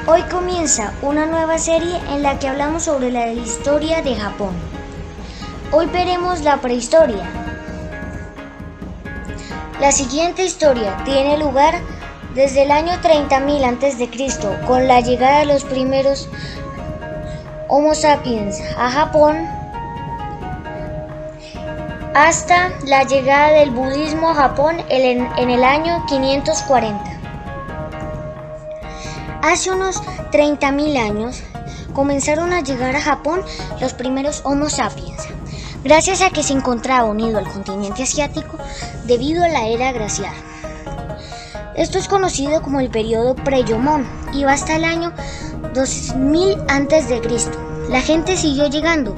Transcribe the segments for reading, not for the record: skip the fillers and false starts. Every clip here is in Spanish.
Hoy comienza una nueva serie en la que hablamos sobre la historia de Japón. Hoy veremos la prehistoria. La siguiente historia tiene lugar desde el año 30.000 a.C., con la llegada de los primeros Homo sapiens a Japón, hasta la llegada del budismo a Japón en el año 540. Hace unos 30.000 años comenzaron a llegar a Japón los primeros Homo sapiens, gracias a que se encontraba unido al continente asiático debido a la era glacial. Esto es conocido como el periodo Pre-Yomón y va hasta el año 2000 a.C. La gente siguió llegando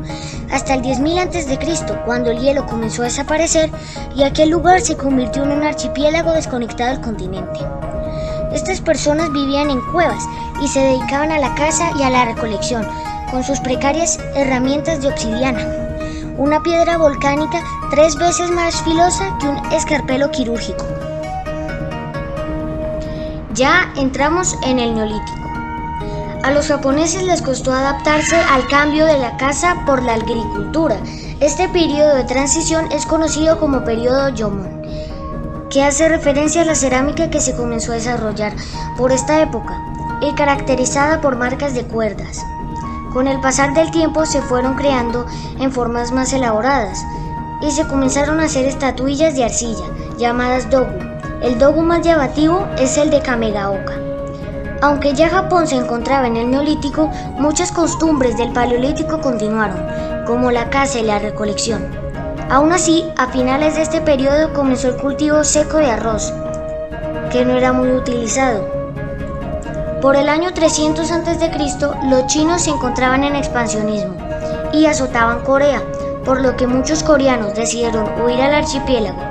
hasta el 10.000 a.C., cuando el hielo comenzó a desaparecer y aquel lugar se convirtió en un archipiélago desconectado del continente. Estas personas vivían en cuevas y se dedicaban a la caza y a la recolección con sus precarias herramientas de obsidiana, una piedra volcánica 3 veces más filosa que un escarpelo quirúrgico. Ya entramos en el Neolítico. A los japoneses les costó adaptarse al cambio de la caza por la agricultura. Este periodo de transición es conocido como periodo Yomon, que hace referencia a la cerámica que se comenzó a desarrollar por esta época y caracterizada por marcas de cuerdas. Con el pasar del tiempo se fueron creando en formas más elaboradas y se comenzaron a hacer estatuillas de arcilla llamadas dogu. El dogu más llamativo es el de Kamegaoka. Aunque ya Japón se encontraba en el Neolítico, muchas costumbres del Paleolítico continuaron, como la caza y la recolección. Aún así, a finales de este periodo comenzó el cultivo seco de arroz, que no era muy utilizado. Por el año 300 a.C., los chinos se encontraban en expansionismo y azotaban Corea, por lo que muchos coreanos decidieron huir al archipiélago,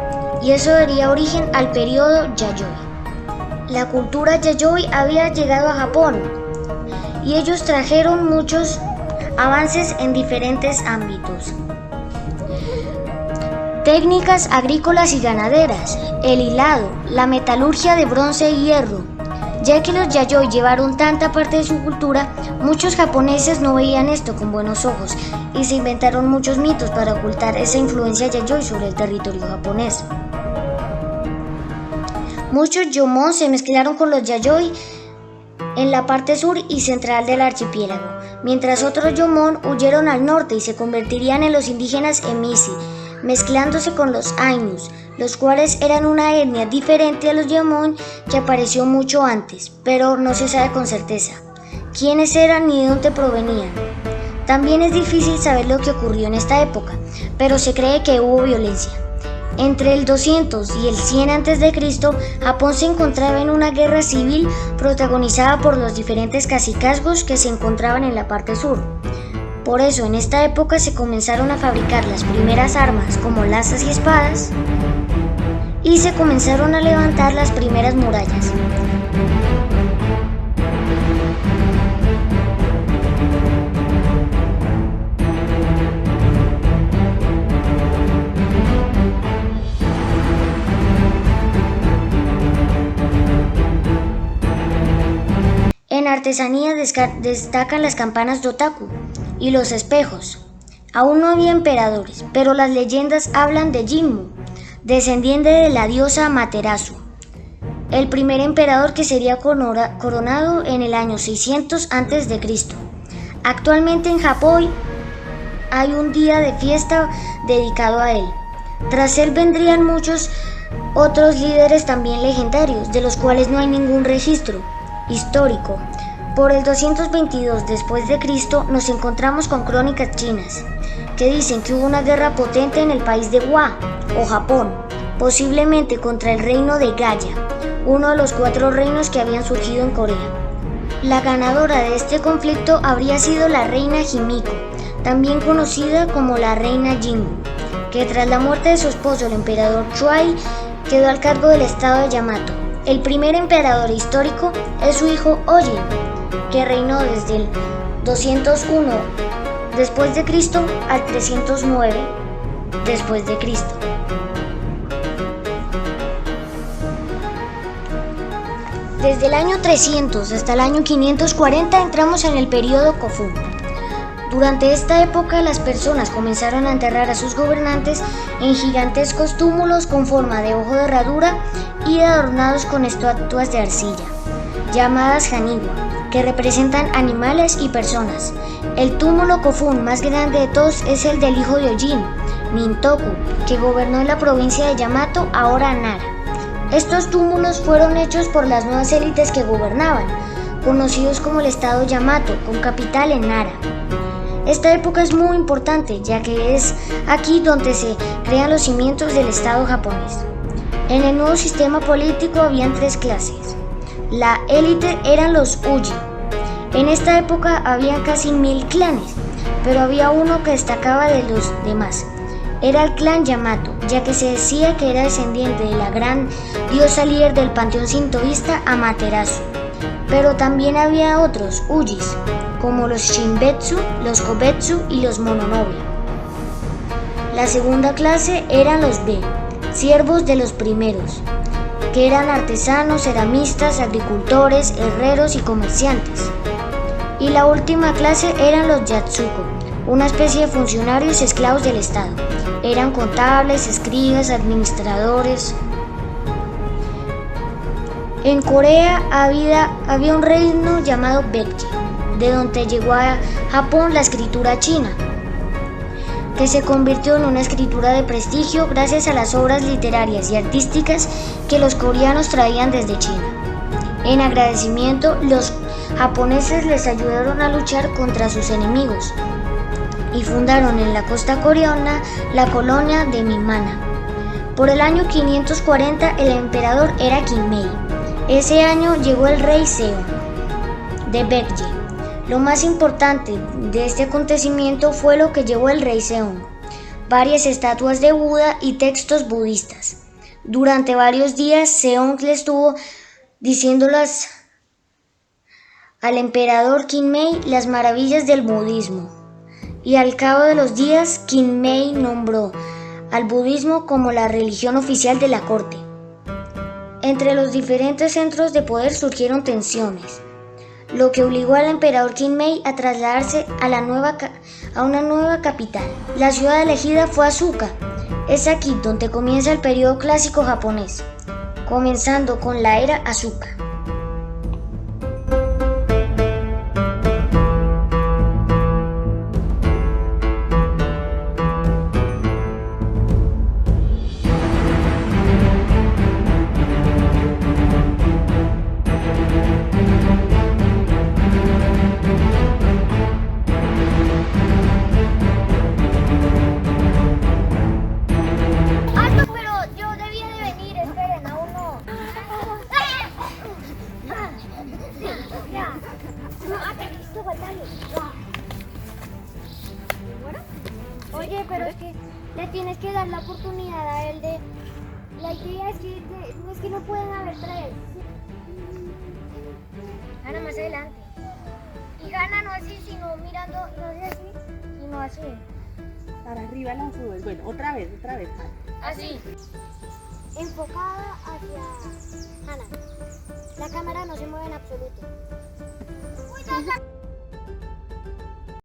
y eso daría origen al periodo Yayoi. La cultura Yayoi había llegado a Japón y ellos trajeron muchos avances en diferentes ámbitos. Técnicas agrícolas y ganaderas, el hilado, la metalurgia de bronce y hierro. Ya que los Yayoi llevaron tanta parte de su cultura, muchos japoneses no veían esto con buenos ojos y se inventaron muchos mitos para ocultar esa influencia Yayoi sobre el territorio japonés. Muchos Yomon se mezclaron con los Yayoi en la parte sur y central del archipiélago, mientras otros Yomon huyeron al norte y se convertirían en los indígenas Emisi, mezclándose con los Ainus, los cuales eran una etnia diferente a los Yomon que apareció mucho antes, pero no se sabe con certeza quiénes eran ni de dónde provenían. También es difícil saber lo que ocurrió en esta época, pero se cree que hubo violencia. Entre el 200 y el 100 a.C., Japón se encontraba en una guerra civil protagonizada por los diferentes cacicazgos que se encontraban en la parte sur. Por eso, en esta época se comenzaron a fabricar las primeras armas como lanzas y espadas, y se comenzaron a levantar las primeras murallas. En artesanía destacan las campanas Dotaku y los espejos. Aún no había emperadores, pero las leyendas hablan de Jimmu, descendiente de la diosa Amaterasu, el primer emperador que sería coronado en el año 600 a.C. Actualmente en Japón hay un día de fiesta dedicado a él. Tras él vendrían muchos otros líderes también legendarios, de los cuales no hay ningún registro histórico. Por el 222 después de Cristo nos encontramos con crónicas chinas que dicen que hubo una guerra potente en el país de Hua o Japón, posiblemente contra el reino de Gaya, uno de los 4 reinos que habían surgido en Corea. La ganadora de este conflicto habría sido la reina Himiko, también conocida como la reina Jimmu, que tras la muerte de su esposo el emperador Chuai quedó al cargo del estado de Yamato. El primer emperador histórico es su hijo Ojin, que reinó desde el 201 después de Cristo al 309 después de Cristo. Desde el año 300 hasta el año 540 entramos en el período Kofun. Durante esta época las personas comenzaron a enterrar a sus gobernantes en gigantescos túmulos con forma de ojo de herradura y adornados con estatuas de arcilla, llamadas Haniwa, que representan animales y personas. El túmulo Kofun más grande de todos es el del hijo de Ojin, Nintoku, que gobernó en la provincia de Yamato, ahora Nara. Estos túmulos fueron hechos por las nuevas élites que gobernaban, conocidos como el estado Yamato, con capital en Nara. Esta época es muy importante, ya que es aquí donde se crean los cimientos del Estado japonés. En el nuevo sistema político habían tres clases. La élite eran los Uji. En esta época había casi 1000 clanes, pero había uno que destacaba de los demás. Era el clan Yamato, ya que se decía que era descendiente de la gran diosa líder del panteón sintoísta Amaterasu. Pero también había otros Ujis, como los Shinbetsu, los Kobetsu y los Mononobe. La segunda clase eran los Be, siervos de los primeros, que eran artesanos, ceramistas, agricultores, herreros y comerciantes. Y la última clase eran los Yatsuko, una especie de funcionarios esclavos del Estado. Eran contables, escribas, administradores. En Corea había un reino llamado Baekje, de donde llegó a Japón la escritura china, que se convirtió en una escritura de prestigio gracias a las obras literarias y artísticas que los coreanos traían desde China. En agradecimiento, los japoneses les ayudaron a luchar contra sus enemigos y fundaron en la costa coreana la colonia de Minmana. Por el año 540 el emperador era Kinmei. Ese año llegó el rey Seong de Baekje. Lo más importante de este acontecimiento fue lo que llevó el rey Seong: varias estatuas de Buda y textos budistas. Durante varios días Seong le estuvo diciéndolas al emperador Kinmei las maravillas del budismo, y al cabo de los días Kinmei nombró al budismo como la religión oficial de la corte. Entre los diferentes centros de poder surgieron tensiones, lo que obligó al emperador Kinmei a trasladarse a una nueva capital. La ciudad elegida fue Asuka. Es aquí donde comienza el periodo clásico japonés, comenzando con la era Asuka. Oye, pero es que le tienes que dar la oportunidad a él de... La idea es que no pueden haber tres. Gana más adelante. Y gana no así, sino mirando, no así, sino así. Para arriba la subes. Bueno, otra vez. Así. Enfocada hacia Hannah. La cámara no se mueve en absoluto.